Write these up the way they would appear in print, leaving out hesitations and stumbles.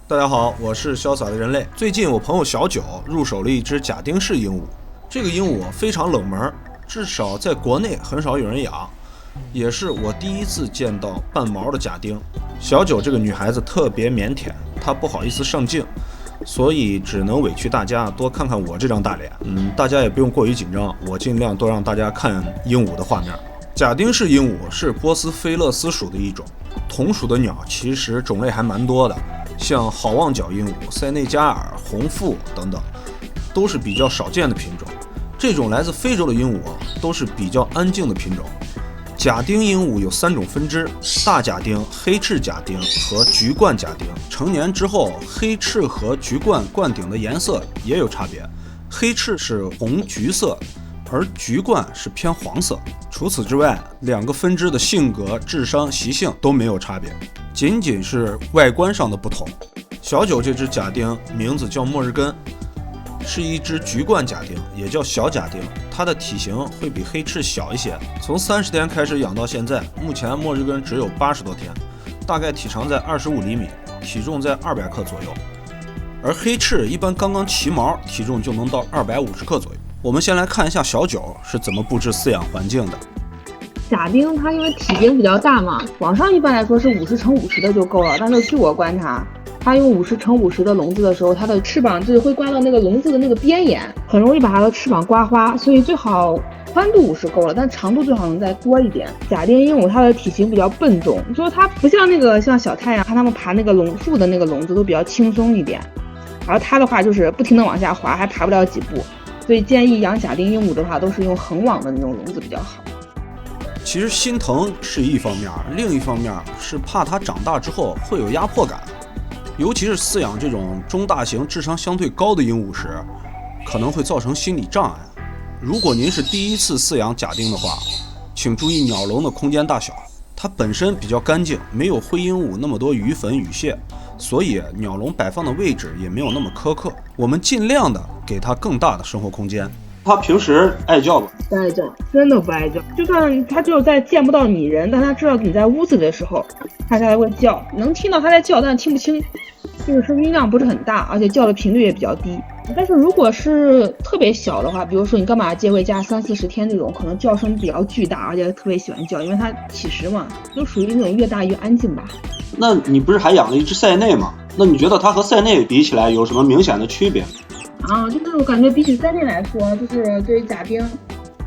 大家好，我是潇洒的人类。最近我朋友小九入手了一只假丁式鹦鹉，这个鹦鹉非常冷门，至少在国内很少有人养，也是我第一次见到半毛的假丁。小九这个女孩子特别腼腆，她不好意思上镜，所以只能委屈大家多看看我这张大脸。大家也不用过于紧张，我尽量多让大家看鹦鹉的画面。假丁式鹦鹉是波斯菲勒斯属的一种，同属的鸟其实种类还蛮多的，像好望角鹦鹉、塞内加尔、红腹等等，都是比较少见的品种。这种来自非洲的鹦鹉都是比较安静的品种。假丁鹦鹉有3种分支：大假丁、黑翅假丁和橘冠假丁。成年之后，黑翅和橘冠冠顶的颜色也有差别，黑翅是红橘色，而橘冠是偏黄色。除此之外，2个分支的性格、智商、习性都没有差别，仅仅是外观上的不同。小九这只假丁名字叫末日根，是一只橘冠假丁，也叫小假丁，它的体型会比黑翅小一些。从30天开始养到现在，目前末日根只有80多天，大概体长在25厘米，体重在200克左右。而黑翅一般刚刚起毛，体重就能到250克左右。我们先来看一下小九是怎么布置饲养环境的。假丁它因为体型比较大嘛，网上一般来说是50×50的就够了，但是据我观察，它用50×50的笼子的时候，它的翅膀就是会刮到那个笼子的那个边沿，很容易把它的翅膀刮花，所以最好宽度50够了，但长度最好能再多一点。假丁鹦鹉它的体型比较笨重，就是它不像小太阳，它们爬那个笼树的那个笼子都比较轻松一点，而它的话就是不停地往下滑，还爬不了几步，所以建议养假丁鹦鹉的话都是用横网的那种笼子比较好。其实心疼是一方面，另一方面是怕它长大之后会有压迫感，尤其是饲养这种中大型智商相对高的鹦鹉时，可能会造成心理障碍。如果您是第一次饲养假丁的话，请注意鸟笼的空间大小，它本身比较干净，没有灰鹦鹉那么多鱼粉羽屑，所以鸟笼摆放的位置也没有那么苛刻，我们尽量的给它更大的生活空间。它平时爱叫吗？不爱叫，真的不爱叫。就算它只有在见不到你人，但它知道你在屋子里的时候，它才会叫，能听到它在叫，但听不清，就是声音量不是很大，而且叫的频率也比较低。但是如果是特别小的话，比如说你刚把它接回家30-40天这种，可能叫声比较巨大，而且特别喜欢叫，因为它起食嘛，就属于那种越大越安静吧。那你不是还养了一只塞内吗？那你觉得它和塞内比起来有什么明显的区别？就是我感觉比起塞内来说，就是对于假丁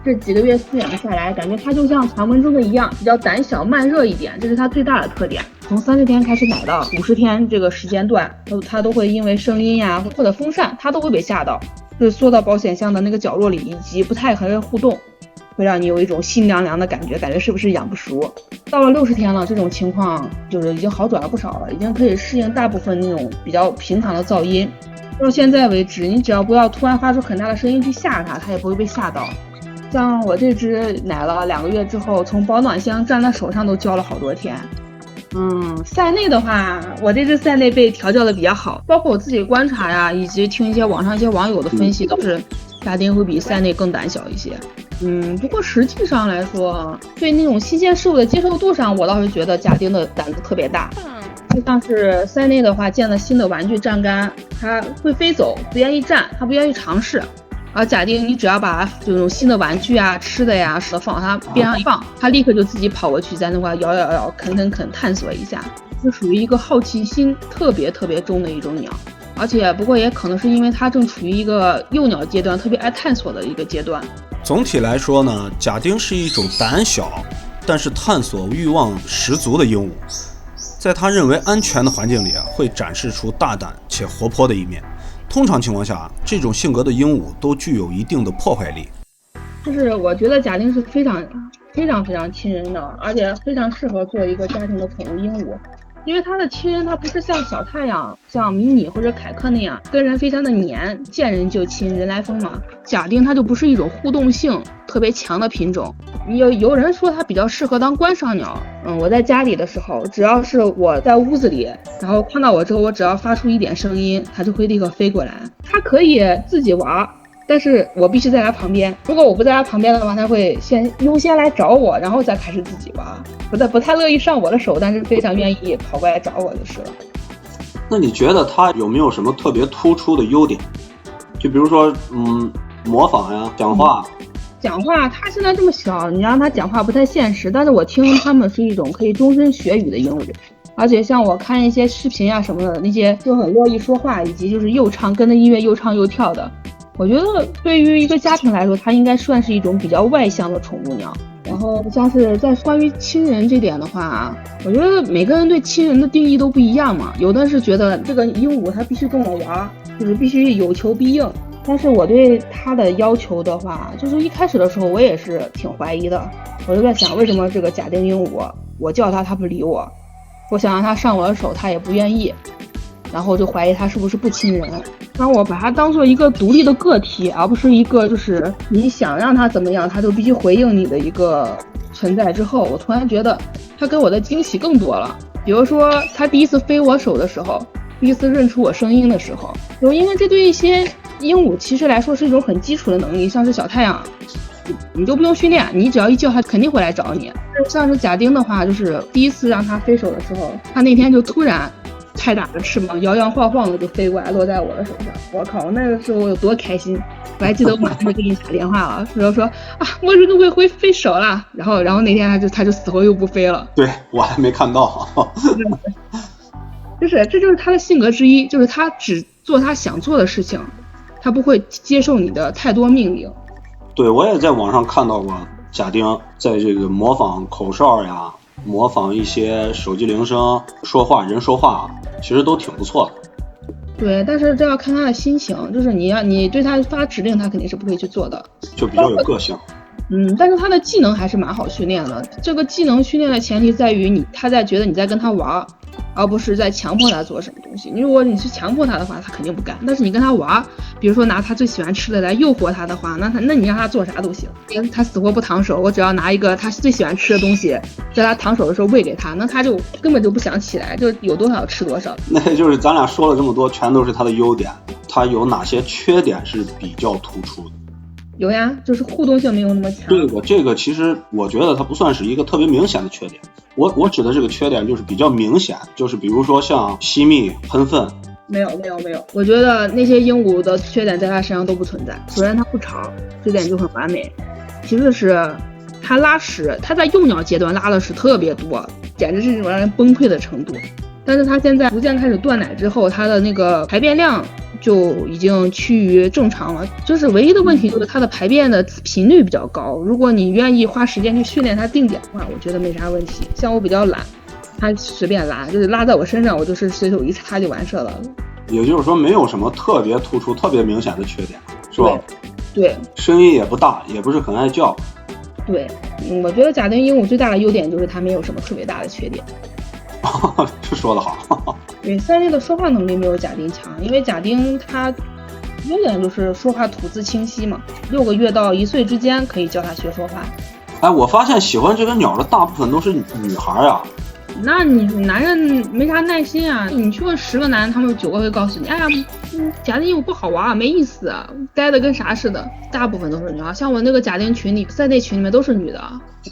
这几个月饲养下来，感觉它就像传闻中的一样，比较胆小慢热一点，这是它最大的特点。从30天开始奶到50天这个时间段，它都会因为声音呀或者风扇，它都会被吓到，就是缩到保险箱的那个角落里，以及不太和人互动，会让你有一种心凉凉的感觉是不是养不熟。到了60天了，这种情况就是已经好转了不少了，已经可以适应大部分那种比较平常的噪音。到现在为止，你只要不要突然发出很大的声音去吓它，它也不会被吓到。像我这只奶了2个月之后，从保暖箱站在手上都叫了好多天。塞内的话，我这只塞内被调教的比较好，包括我自己观察呀，以及听网上一些网友的分析，都是假丁会比塞内更胆小一些。不过实际上来说，对那种新鲜事物的接受度上，我倒是觉得假丁的胆子特别大。就像是塞内的话，见了新的玩具站杆，它会飞走，不愿意站，它不愿意尝试。而假丁，你只要把这种新的玩具啊、吃的呀，放它边上一放，它立刻就自己跑过去，在那块咬、啃，探索一下，就属于一个好奇心特别重的一种鸟。而且不过也可能是因为它正处于一个幼鸟阶段，特别爱探索的一个阶段。总体来说呢，假丁是一种胆小但是探索欲望十足的鹦鹉，在他认为安全的环境里会展示出大胆且活泼的一面。通常情况下，这种性格的鹦鹉都具有一定的破坏力。就是我觉得假丁是非常亲人的，而且非常适合做一个家庭的宠物鹦鹉。因为它的亲人，它不是像小太阳、像迷你或者凯克那样跟人非常的黏，见人就亲，人来疯嘛。假丁它就不是一种互动性特别强的品种。有人说它比较适合当观赏鸟。我在家里的时候，只要是我在屋子里，然后看到我之后，我只要发出一点声音，它就会立刻飞过来。它可以自己玩，但是我必须在它旁边。如果我不在它旁边的话，它会优先来找我，然后再开始自己玩。不太乐意上我的手，但是非常愿意跑过来找我就是了。那你觉得它有没有什么特别突出的优点？就比如说，模仿呀，讲话。讲话，他现在这么小，你让他讲话不太现实。但是我听他们是一种可以终身学语的鹦鹉，而且像我看一些视频啊什么的，那些就很乐意说话，以及就是又唱跟着音乐又唱又跳的。我觉得对于一个家庭来说，它应该算是一种比较外向的宠物鸟。然后像是在关于亲人这点的话，我觉得每个人对亲人的定义都不一样嘛。有的是觉得这个鹦鹉它必须跟我玩，就是必须有求必应。但是我对它的要求的话，就是一开始的时候我也是挺怀疑的。我就在想，为什么这个假丁鹦鹉，我叫它不理我，我想让它上我的手它也不愿意，然后就怀疑它是不是不亲人。当我把它当做一个独立的个体，而不是一个就是你想让它怎么样它就必须回应你的一个存在之后，我突然觉得它给我的惊喜更多了。比如说它第一次飞我手的时候，第一次认出我声音的时候，就因为这对一些鹦鹉其实来说是一种很基础的能力，像是小太阳你就不用训练，你只要一叫它肯定会来找你。像是假丁的话，就是第一次让它飞手的时候，它那天就突然拍打着翅膀摇摇晃晃的就飞过来落在我的手上。我靠，那个时候我有多开心。我还记得我马上就给你打电话了，说啊末日都会飞手了，然后那天它就死活又不飞了。对，我还没看到。这就是他的性格之一，就是他只做他想做的事情，他不会接受你的太多命令。对，我也在网上看到过假丁在这个模仿口哨呀，模仿一些手机铃声说话，人说话其实都挺不错的。对，但是这要看他的心情，就是你对他发指令，他肯定是不会去做的，就比较有个性。但是他的技能还是蛮好训练的。这个技能训练的前提在于他在觉得你在跟他玩，而不是在强迫他做什么东西。如果你去强迫他的话，他肯定不干。但是你跟他玩，比如说拿他最喜欢吃的来诱惑他的话，那你让他做啥都行。他死活不躺手，我只要拿一个他最喜欢吃的东西，在他躺手的时候喂给他，那他就根本就不想起来，就有多少吃多少。那就是咱俩说了这么多，全都是他的优点，他有哪些缺点是比较突出的？有呀，就是互动性没有那么强。这个其实我觉得它不算是一个特别明显的缺点。我指的这个缺点就是比较明显，就是比如说像吸蜜、喷粪。没有，我觉得那些鹦鹉的缺点在它身上都不存在。首先它不吵，这点就很完美。其次是它拉屎，它在幼鸟阶段拉的屎特别多，简直是这种让人崩溃的程度。但是它现在逐渐开始断奶之后，它的那个排便量就已经趋于正常了，就是唯一的问题就是它的排便的频率比较高。如果你愿意花时间去训练它定点的话，我觉得没啥问题。像我比较懒，它随便拉，就是拉在我身上，我就是随手一擦就完事了。也就是说，没有什么特别突出、特别明显的缺点，是吧？对，声音也不大，也不是很爱叫。对，我觉得假丁鹦鹉最大的优点就是它没有什么特别大的缺点。这说得好。对，三类的说话能力没有假丁强，因为假丁它优点就是说话吐字清晰嘛，6个月到1岁之间可以教它学说话。哎，我发现喜欢这个鸟的大部分都是女孩啊。那你男人没啥耐心啊，你去问10个男人，他们9个会告诉你，哎呀，假丁鹦鹉不好玩，没意思，呆的跟啥似的。大部分都是女孩，像我那个假丁群里，在那群里面都是女的。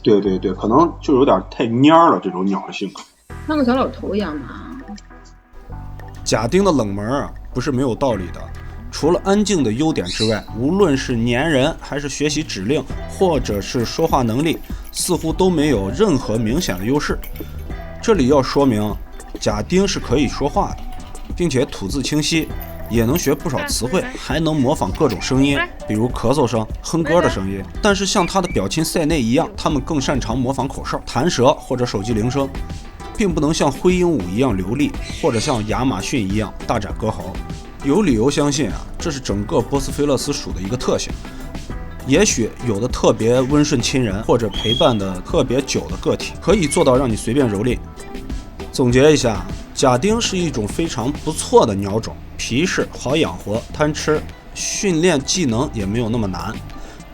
对，可能就有点太蔫了，这种鸟的性格。像个小老头一样嘛。假丁的冷门啊，不是没有道理的。除了安静的优点之外，无论是粘人还是学习指令，或者是说话能力，似乎都没有任何明显的优势。这里要说明，假丁是可以说话的，并且吐字清晰，也能学不少词汇，还能模仿各种声音，比如咳嗽声、哼歌的声音。但是像他的表亲塞内一样，他们更擅长模仿口哨、弹舌或者手机铃声，并不能像灰鹦鹉一样流利，或者像亚马逊一样大展歌喉。有理由相信啊，这是整个波斯菲勒斯属的一个特性。也许有的特别温顺亲人或者陪伴的特别久的个体，可以做到让你随便蹂躏。总结一下，假丁是一种非常不错的鸟种，皮实好养活，贪吃，训练技能也没有那么难。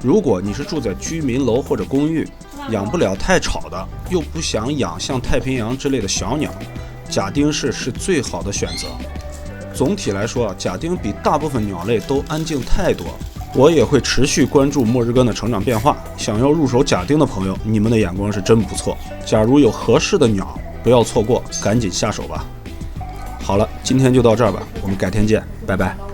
如果你是住在居民楼或者公寓，养不了太吵的，又不想养像太平洋之类的小鸟，假丁是最好的选择。总体来说，假丁比大部分鸟类都安静太多。我也会持续关注末日根的成长变化。想要入手假丁的朋友，你们的眼光是真不错。假如有合适的鸟，不要错过，赶紧下手吧。好了，今天就到这儿吧，我们改天见，拜拜。